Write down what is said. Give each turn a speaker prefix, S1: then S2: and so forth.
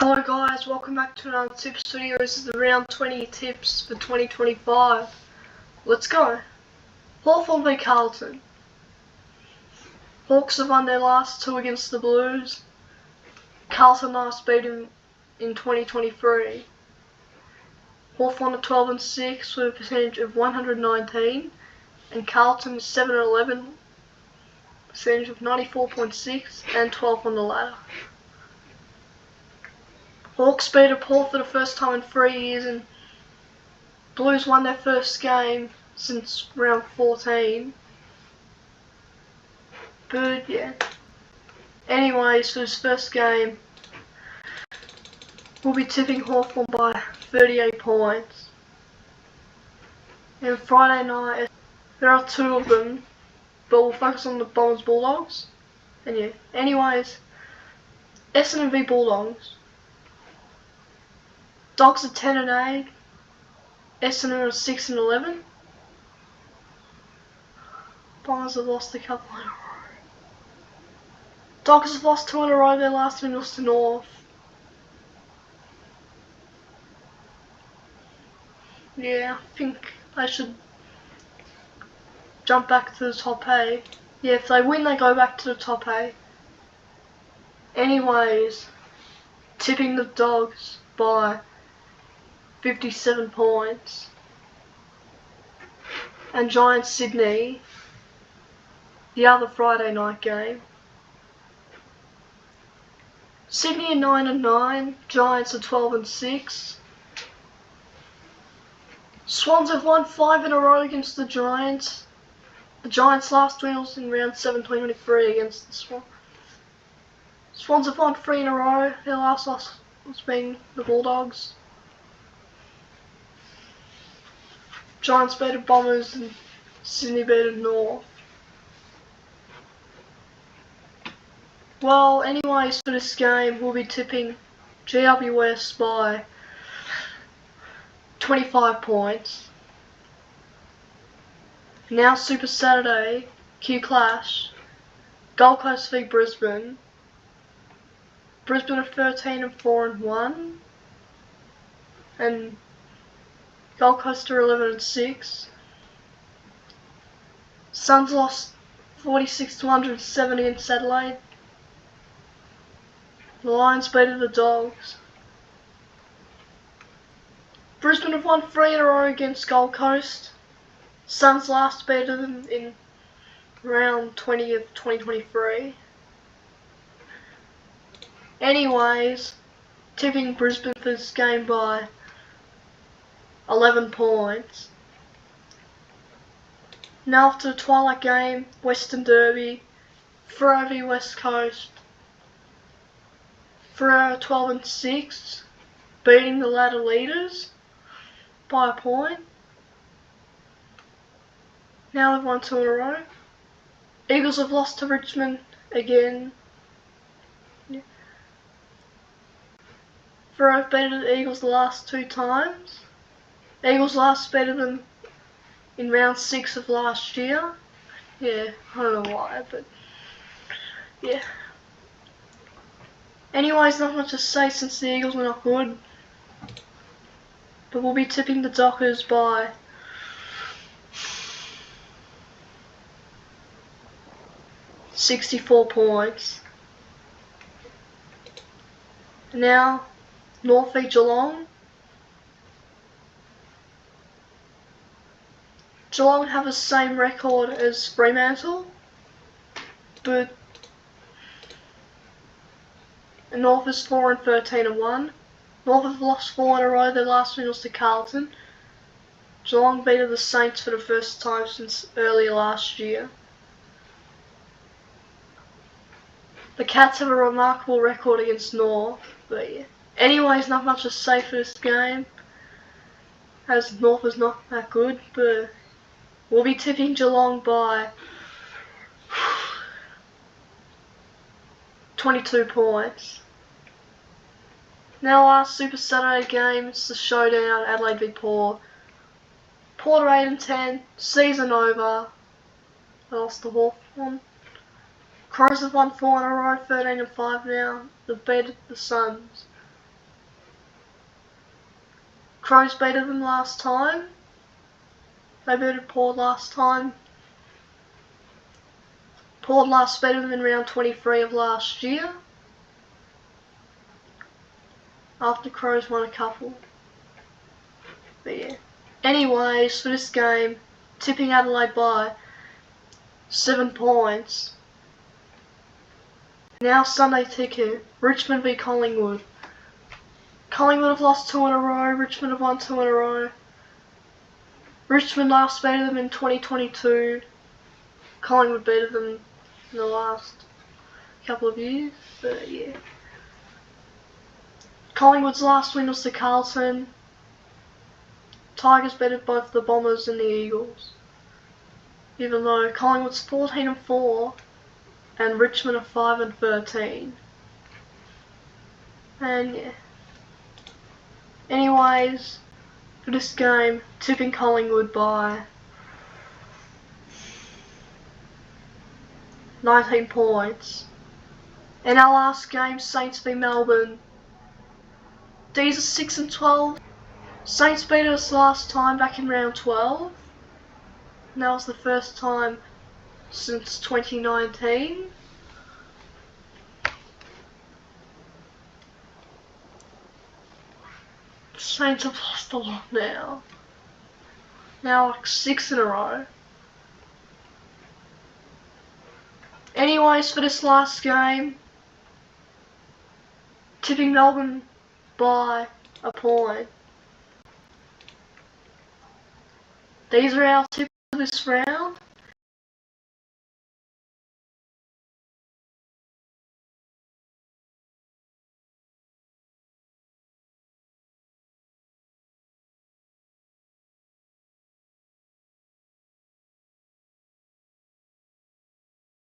S1: Hello guys, welcome back to another tips video. This is the round 20 tips for 2025. Let's go. Hawthorn v Carlton. Hawks have won their last two against the Blues. Carlton last beat them in 2023. Hawthorn are 12-6 with a percentage of 119 and Carlton is 7-11, percentage of 94.6 and 12 on the ladder. Hawks beat a Port for the first time in 3 years and Blues won their first game since round 14. But yeah. Anyways, for this first game, we'll be tipping Hawthorn by 38 points. And Friday night, there are two of them, but we'll focus on the Bombers Bulldogs. And yeah. Anyways, Essendon v Bulldogs. Dogs are 10-8. Essendon are 6-11. Bombers have lost a couple in a row. Dogs have lost 2 in a row. Their last win was to North. Yeah, I think they should jump back to the top 8. Yeah, if they win, they go back to the top 8. Anyways, tipping the Dogs by 57 points. And Giants Sydney, the other Friday night game. Sydney are 9-9, Giants are 12-6. Swans have won 5 in a row against the Giants. The Giants' last win was in round 7, 2023 against the Swans. Swans have won 3 in a row. Their last loss was being the Bulldogs. Giants beat the Bombers and Sydney beat the North. Well, anyways, for this game, we'll be tipping GWS by 25 points. Now Super Saturday, Q Clash, Gold Coast v Brisbane. Brisbane are 13-4-1, and Gold Coast are 11-6. Suns lost 46-170 in Adelaide. The Lions beat the Dogs. Brisbane have won 3 in a row against Gold Coast. Suns last beat them in round 20 of 2023. Anyways, tipping Brisbane for this game by 11 points. Now after the twilight game, Western Derby, Freo v West Coast. Freo 12-6, beating the ladder leaders by a point. Now they've won 2 in a row. Eagles have lost to Richmond again. Yeah. Freo have beaten the Eagles the last 2 times. Eagles last beat them in round 6 of last year. Yeah, I don't know why, but yeah. Anyways, not much to say since the Eagles were not good. But we'll be tipping the Dockers by 64 points. Now, North v Geelong. Geelong have the same record as Fremantle, but North is 4-13-1. North have lost 4 in a row. Their last win was to Carlton. Geelong beat the Saints for the first time since early last year. The Cats have a remarkable record against North, but yeah. Anyways, not much to say for this game, as North is not that good, but we'll be tipping Geelong by 22 points. Now last Super Saturday game, it's the showdown, Adelaide v Port. Port are 8-10, season over. They lost to Hawthorn. Crows have won 4 in a row, 13-5 now. They've beat the Suns. Crows better them last time. They beat Port last time. Port last beat them in round 23 of last year. After Crows won a couple. But yeah. Anyways, for this game, tipping Adelaide by 7 points. Now Sunday ticket, Richmond v Collingwood. Collingwood have lost 2 in a row, Richmond have won 2 in a row. Richmond last beat them in 2022. Collingwood beat them in the last couple of years, but yeah. Collingwood's last win was to Carlton. Tigers beat both the Bombers and the Eagles. Even though Collingwood's 14-4 and Richmond are 5-13. And yeah. Anyways, for this game, tipping Collingwood by 19 points. In our last game, Saints v Melbourne. These are 6-12. Saints beat us last time back in round 12. And that was the first time since 2019. Saints have lost a lot now. Now like 6 in a row. Anyways, for this last game, tipping Melbourne by a point. These are our tips for this round.